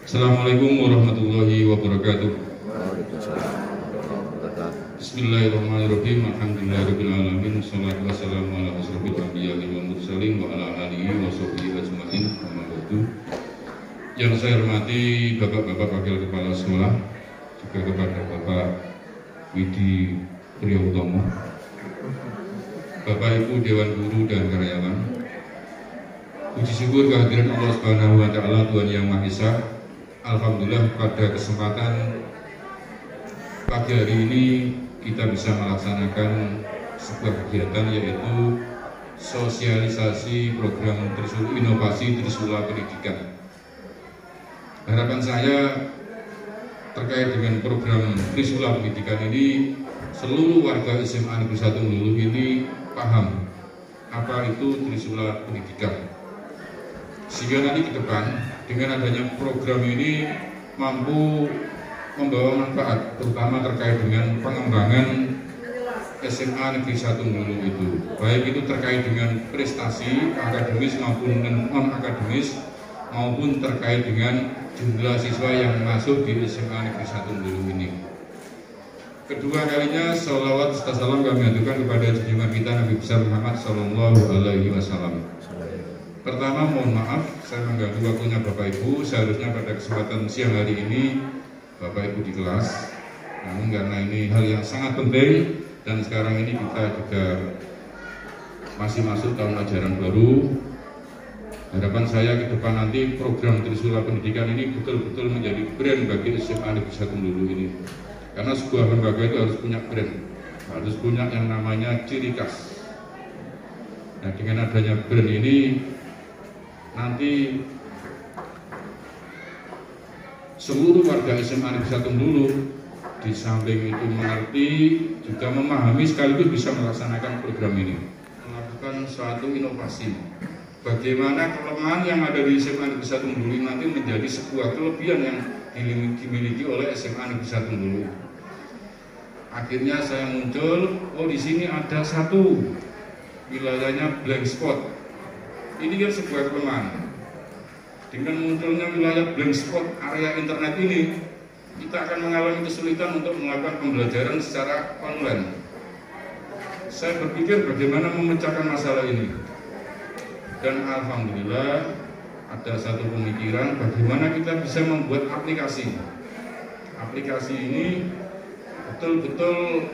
Assalamualaikum warahmatullahi wabarakatuh. Bismillahirrahmanirrahim. Alhamdulillahirabbil alamin. Wassalatu wassalamu ala asrofil anbiya'i wal mursalin wa ala alihi wa sahbihi ajmain. Amma ba'du. Yang saya hormati Bapak-bapak Wakil Kepala Sekolah, juga kepada Bapak Widi Priyotomo, Bapak Ibu Dewan Guru dan karyawan. Puji syukur kehadiran Allah Subhanahu wa taala, Tuhan Yang Maha Esa. Alhamdulillah pada kesempatan pagi hari ini kita bisa melaksanakan sebuah kegiatan, yaitu sosialisasi program inovasi Trisula Pendidikan. Harapan saya terkait dengan program Trisula Pendidikan ini, seluruh warga SMA Negeri 1 Melulu ini paham apa itu Trisula Pendidikan, sehingga nanti ke depan dengan adanya program ini mampu membawa manfaat, terutama terkait dengan pengembangan SMA Negeri 1 Melulu itu, baik itu terkait dengan prestasi akademis maupun non-akademis, maupun terkait dengan jumlah siswa yang masuk di SMA Negeri 1 Melulu ini. Kedua kalinya sholawat serta salam kami aturkan kepada junjungan kita Nabi besar Muhammad Sallallahu Alaihi Wasallam. Pertama, mohon maaf saya mengganggu waktunya Bapak Ibu. Seharusnya pada kesempatan siang hari ini Bapak Ibu di kelas, namun karena ini hal yang sangat penting dan sekarang ini kita juga masih masuk tahun ajaran baru, harapan saya ke depan nanti program Trisula Pendidikan ini betul-betul menjadi brand bagi SMA Negeri 1 Melulu ini. Karena sebuah lembaga itu harus punya brand, harus punya yang namanya ciri khas. Nah, dengan adanya brand ini nanti seluruh warga SMA Negeri 1 Melulu di samping itu mengerti, juga memahami sekaligus bisa melaksanakan program ini, melakukan suatu inovasi. Bagaimana kelemahan yang ada di SMA Negeri 1 Melulu nanti menjadi sebuah kelebihan yang dimiliki oleh SMA Negeri 1 Melulu. Akhirnya saya muncul, oh di sini ada satu wilayahnya blank spot. Ini kan sebuah kelemahan. Dengan munculnya wilayah blank spot area internet ini, kita akan mengalami kesulitan untuk melakukan pembelajaran secara online. Saya berpikir bagaimana memecahkan masalah ini, dan alhamdulillah ada satu pemikiran bagaimana kita bisa membuat aplikasi. Aplikasi ini betul-betul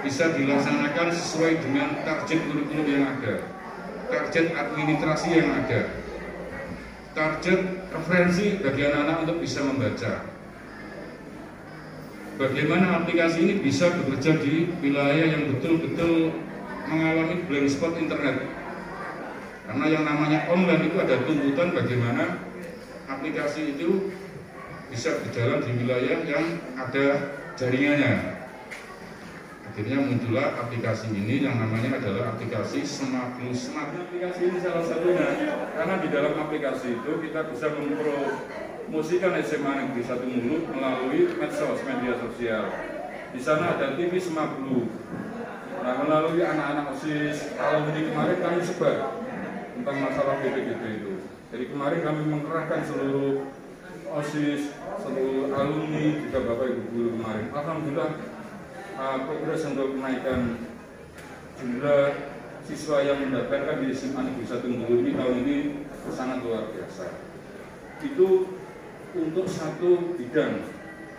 bisa dilaksanakan sesuai dengan target kurikulum yang ada, target administrasi yang ada, target referensi bagi anak-anak untuk bisa membaca. Bagaimana aplikasi ini bisa bekerja di wilayah yang betul-betul mengalami blank spot internet. Karena yang namanya online itu ada tuntutan bagaimana aplikasi itu bisa berjalan di wilayah yang ada jaringannya. Akhirnya muncullah aplikasi ini yang namanya adalah aplikasi SMARTBLUE Smart. Aplikasi ini salah satunya, karena di dalam aplikasi itu kita bisa mempromosikan SMA Negeri 1 Melulu melalui medsos, media sosial. Di sana ada TV SMARTBLUE. Nah, melalui anak-anak OSIS, alumni kemarin kami sebar tentang masalah BPGT itu. Jadi kemarin kami mengerahkan seluruh OSIS, seluruh alumni, juga Bapak Ibu guru kemarin. Alhamdulillah progres untuk kenaikan jumlah siswa yang mendaftarkan di SMA Negeri 1 Melulu ini tahun ini sangat luar biasa. Itu untuk satu bidang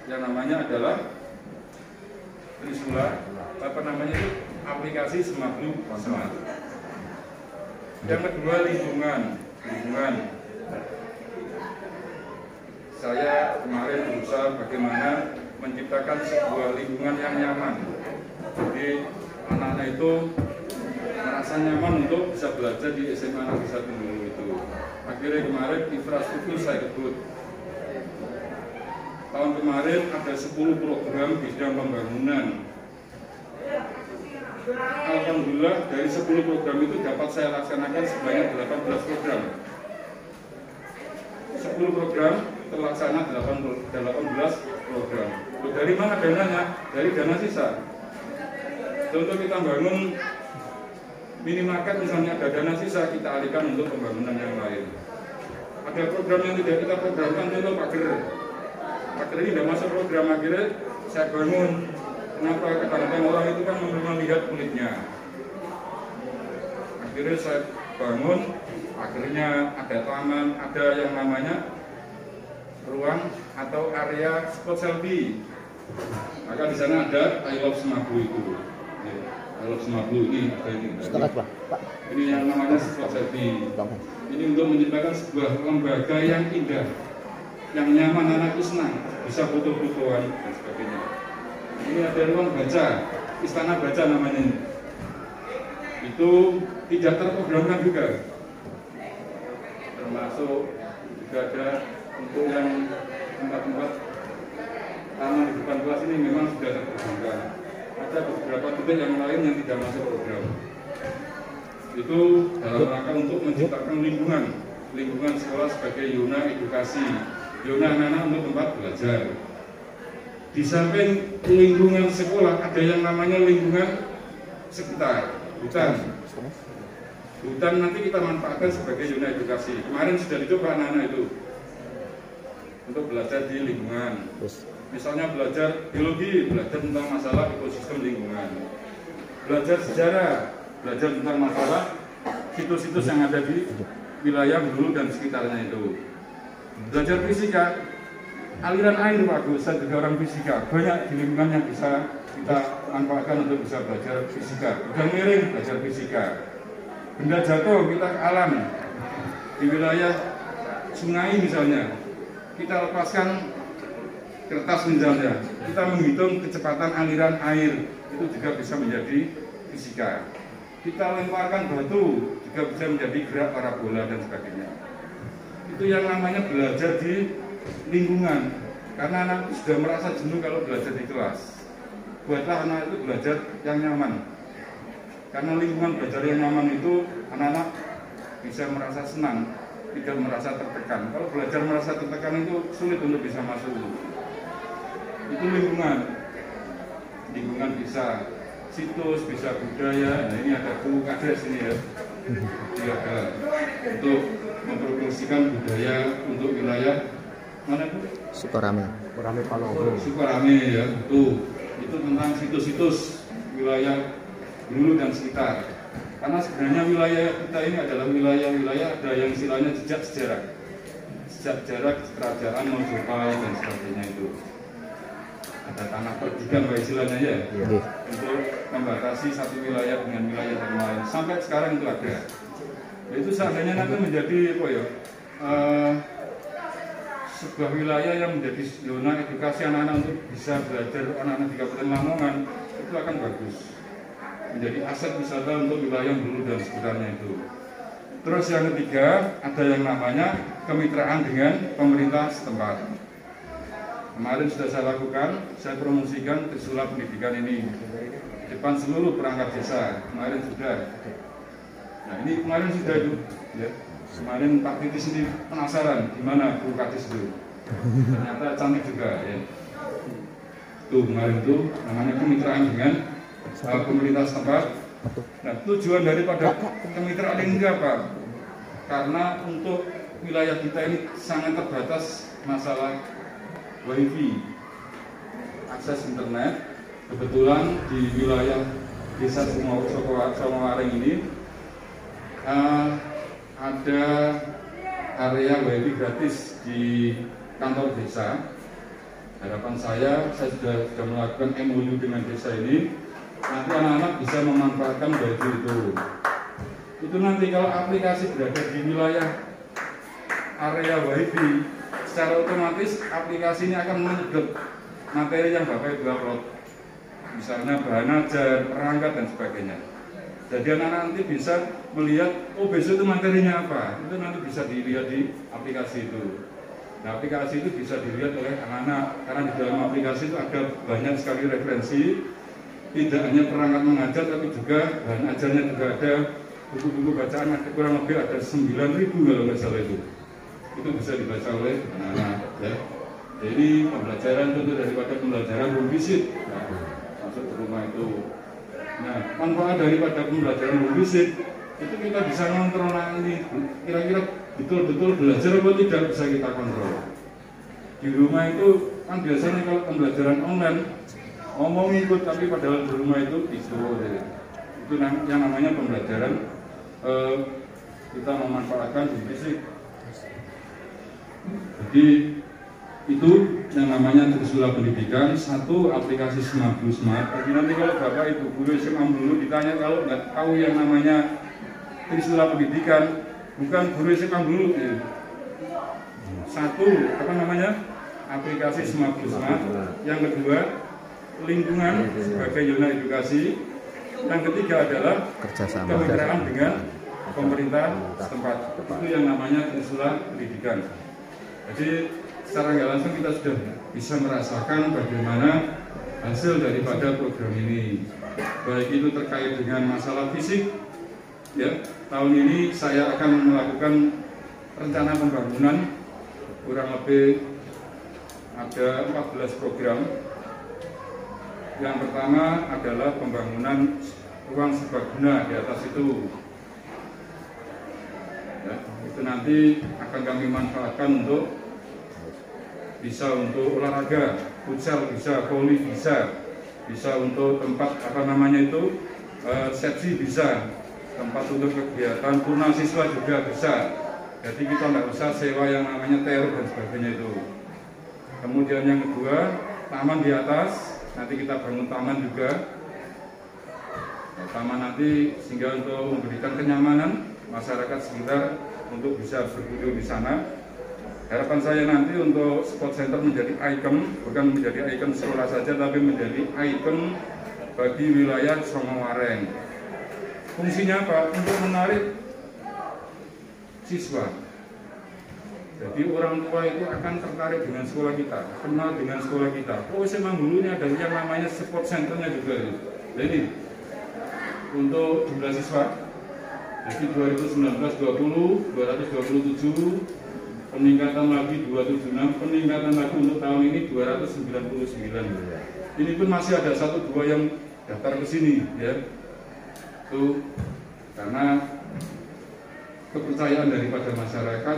yang namanya adalah Trisula, aplikasi SMARTBLUE Smart. Yang kedua, lingkungan. Saya kemarin berusaha bagaimana menciptakan sebuah lingkungan yang nyaman. Jadi anak-anak itu merasa nyaman untuk bisa belajar di SMA Negeri 1 Melulu itu. Akhirnya kemarin infrastruktur saya kebut. Tahun kemarin ada 10 program bidang pembangunan. Alhamdulillah dari 10 program itu dapat saya laksanakan sebanyak 18 program. 10 program terlaksana 18 program. Dari mana dananya? Dari dana sisa. Contoh kita bangun minimarket misalnya ada dana sisa, kita alihkan untuk pembangunan yang lain. Ada program yang tidak kita programkan, contoh pagar. Pagar ini tidak masuk program, akhirnya saya bangun. Kenapa? Kadang-kadang orang itu kan melihat kulitnya. Akhirnya saya bangun, akhirnya ada taman, ada yang namanya ruang atau area spot selfie. Maka di sana ada I Love Semablu itu. I Love Semablu ini ada ini. Ini yang namanya spot selfie. Ini untuk menciptakan sebuah lembaga yang indah, yang nyaman, anak itu senang, bisa foto-fotoan dan sebagainya. Ini ada ruang baca, istana baca namanya ini. Itu tidak terprogramkan juga. Termasuk juga ada untuk yang tempat-tempat taman di depan kelas ini memang sudah terprogramkan. Ada beberapa titik yang lain yang tidak masuk program. Itu dalam rangka untuk menciptakan lingkungan sekolah sebagai zona edukasi, zona anak-anak untuk tempat belajar. Di samping lingkungan sekolah ada yang namanya lingkungan sekitar, hutan. Hutan nanti kita manfaatkan sebagai zona edukasi. Kemarin sudah dicoba anak-anak itu untuk belajar di lingkungan. Misalnya belajar biologi, belajar tentang masalah ekosistem lingkungan. Belajar sejarah, belajar tentang masalah situs-situs yang ada di wilayah Bengkulu dan sekitarnya itu. Belajar fisika, aliran air bagus, saya juga orang fisika. Banyak di lingkungan yang bisa kita manfaatkan untuk bisa belajar fisika. Udah miring, belajar fisika. Benda jatuh, kita ke alam. Di wilayah sungai misalnya, kita lepaskan kertas misalnya, kita menghitung kecepatan aliran air, itu juga bisa menjadi fisika. Kita lemparkan batu, juga bisa menjadi gerak parabola dan sebagainya. Itu yang namanya belajar di lingkungan, karena anak sudah merasa jenuh kalau belajar di kelas. Buatlah anak itu belajar yang nyaman, karena lingkungan belajar yang nyaman itu anak-anak bisa merasa senang, tidak merasa tertekan. Kalau belajar merasa tertekan itu sulit untuk bisa masuk. Itu lingkungan bisa situs, bisa budaya. Nah, ini ada buku kades ini ya. Ini ada untuk mempromosikan budaya untuk wilayah mana itu? Sukarame. Sukarame ya, itu tentang situs-situs wilayah Bengkulu dan sekitar. Karena sebenarnya wilayah kita ini adalah wilayah-wilayah ada yang istilahnya jejak sejarah kerajaan Majapahit dan sebagainya itu. Ada tanah perdikan istilahnya ya, untuk membatasi satu wilayah dengan wilayah yang lain. Sampai sekarang itu ada. Itu seandainya nanti menjadi apa ya? Sebuah wilayah yang menjadi zona edukasi anak-anak untuk bisa belajar anak-anak di Kabupaten Lamongan, itu akan bagus. Menjadi aset wisata untuk wilayah Bengkulu dan sekitarnya itu. Terus yang ketiga, ada yang namanya kemitraan dengan pemerintah setempat. Kemarin sudah saya lakukan, saya promosikan Trisula Pendidikan ini di depan seluruh perangkat desa. Kemarin sudah. Nah ini kemarin sudah itu. Ya. Kemarin Pak Titis ini penasaran gimana Bu Kadis itu. Ternyata cantik juga. Ya. Tuh kemarin itu namanya kemitraan dengan pemerintah setempat. Nah tujuan daripada kemitraan ini apa? Karena untuk wilayah kita ini sangat terbatas masalah WiFi, akses internet. Kebetulan di wilayah desa Sokowaring ini ada area WiFi gratis di kantor desa. Harapan saya sudah melakukan MOU dengan desa ini. Nanti anak-anak bisa memanfaatkan WiFi itu. Itu nanti kalau aplikasi berada di wilayah area WiFi, secara otomatis aplikasi ini akan menyedot materi yang Bapak Ibu upload, misalnya bahan ajar, perangkat dan sebagainya. Jadi anak-anak nanti bisa melihat, oh besok itu materinya apa, itu nanti bisa dilihat di aplikasi itu. Nah aplikasi itu bisa dilihat oleh anak-anak, karena di dalam aplikasi itu ada banyak sekali referensi, tidak hanya perangkat mengajar, tapi juga bahan ajarnya juga ada, buku-buku bacaan ada kurang lebih ada 9.000 kalau nggak salah itu. Itu bisa dibaca oleh anak-anak ya. Jadi pembelajaran tentu daripada pembelajaran home visit, nah, masuk ke rumah itu. Nah manfaat daripada pembelajaran home visit itu kita bisa ngontrol ini kira-kira betul-betul belajar atau tidak bisa kita kontrol. Di rumah itu kan biasanya kalau pembelajaran online ngomong ikut tapi padahal di rumah itu tidur. Itu yang namanya pembelajaran kita memanfaatkan di fisik. Jadi itu yang namanya Trisula Pendidikan. Satu, aplikasi Smart. Jadi nanti kalau Bapak Ibu guru SMA dulu ditanya, kalau nggak tahu yang namanya Trisula Pendidikan, bukan guru SMA dulu. Satu, apa namanya, aplikasi Smart. Yang kedua, lingkungan sebagai zona edukasi. Yang ketiga adalah kemitraan dengan pemerintah setempat. Itu yang namanya Trisula Pendidikan. Jadi secara nggak langsung kita sudah bisa merasakan bagaimana hasil daripada program ini. Baik itu terkait dengan masalah fisik, ya. Tahun ini saya akan melakukan rencana pembangunan kurang lebih ada 14 program. Yang pertama adalah pembangunan ruang serbaguna di atas itu. Ya, itu nanti akan kami manfaatkan untuk untuk olahraga, futsal bisa, voli bisa untuk tempat apa namanya itu sepsi bisa, tempat untuk kegiatan purna siswa juga bisa. Jadi kita nggak usah sewa yang namanya teror dan sebagainya itu. Kemudian yang kedua, taman di atas, nanti kita bangun taman juga. Taman nanti sehingga untuk memberikan kenyamanan masyarakat sekitar untuk bisa berkunjung di sana. Harapan saya nanti untuk sport center menjadi ikon, bukan menjadi ikon sekolah saja, tapi menjadi ikon bagi wilayah Songowareng. Fungsinya apa? Untuk menarik siswa. Jadi orang tua itu akan tertarik dengan sekolah kita, kenal dengan sekolah kita. Oh, SMA dulu ini ada yang namanya sport centernya juga. Jadi untuk jumlah siswa, jadi 2019-20, 227, peningkatan lagi 276, peningkatan lagi untuk tahun ini 299. Ini pun masih ada 1-2 yang daftar ke sini, ya. Itu karena kepercayaan daripada masyarakat,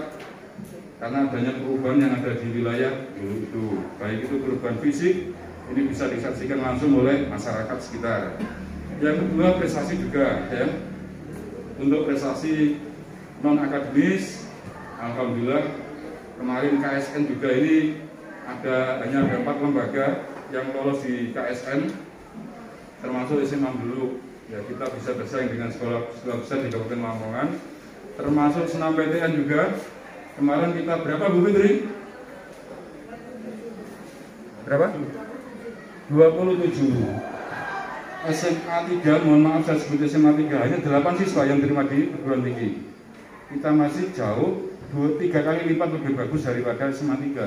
karena adanya perubahan yang ada di wilayah dulu itu, baik itu perubahan fisik, ini bisa disaksikan langsung oleh masyarakat sekitar. Yang kedua, prestasi juga, ya. Untuk prestasi non akademis, alhamdulillah kemarin KSN juga ini hanya ada 4 lembaga yang lolos di KSN, termasuk SMA dulu. Ya, kita bisa bersaing dengan sekolah besar di Kabupaten Lamongan, termasuk senam PTN juga. Kemarin kita berapa, Bu Fitri? Berapa? 27. SMA 3, mohon maaf saya sebut SMA 3, hanya 8 siswa yang terima di perguruan tinggi. Kita masih jauh 2-3 kali lipat lebih bagus daripada SMA 3.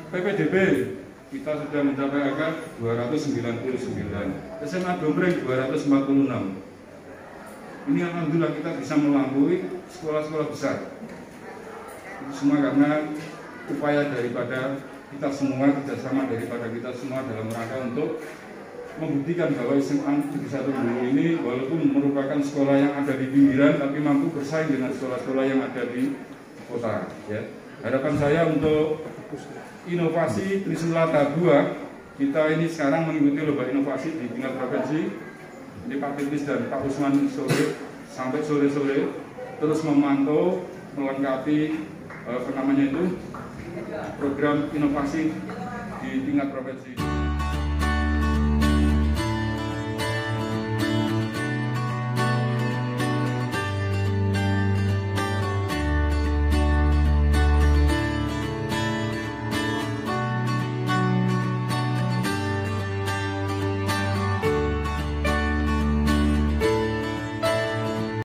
PPDB kita sudah mencapai angka 299. SMA Domreng 246. Ini alhamdulillah kita bisa melampaui sekolah-sekolah besar. Itu semua karena upaya daripada kita semua, kerjasama daripada kita semua dalam rangka untuk membuktikan bahwa SMA Negeri 1 Bulu ini walaupun merupakan sekolah yang ada di pinggiran tapi mampu bersaing dengan sekolah-sekolah yang ada di kota, ya. Harapan saya untuk inovasi Trisula Tabua, kita ini sekarang mengikuti lomba inovasi di tingkat provinsi. Ini Pak Titis dan Pak Usman sampai sore-sore terus memantau, melengkapi program inovasi di tingkat provinsi.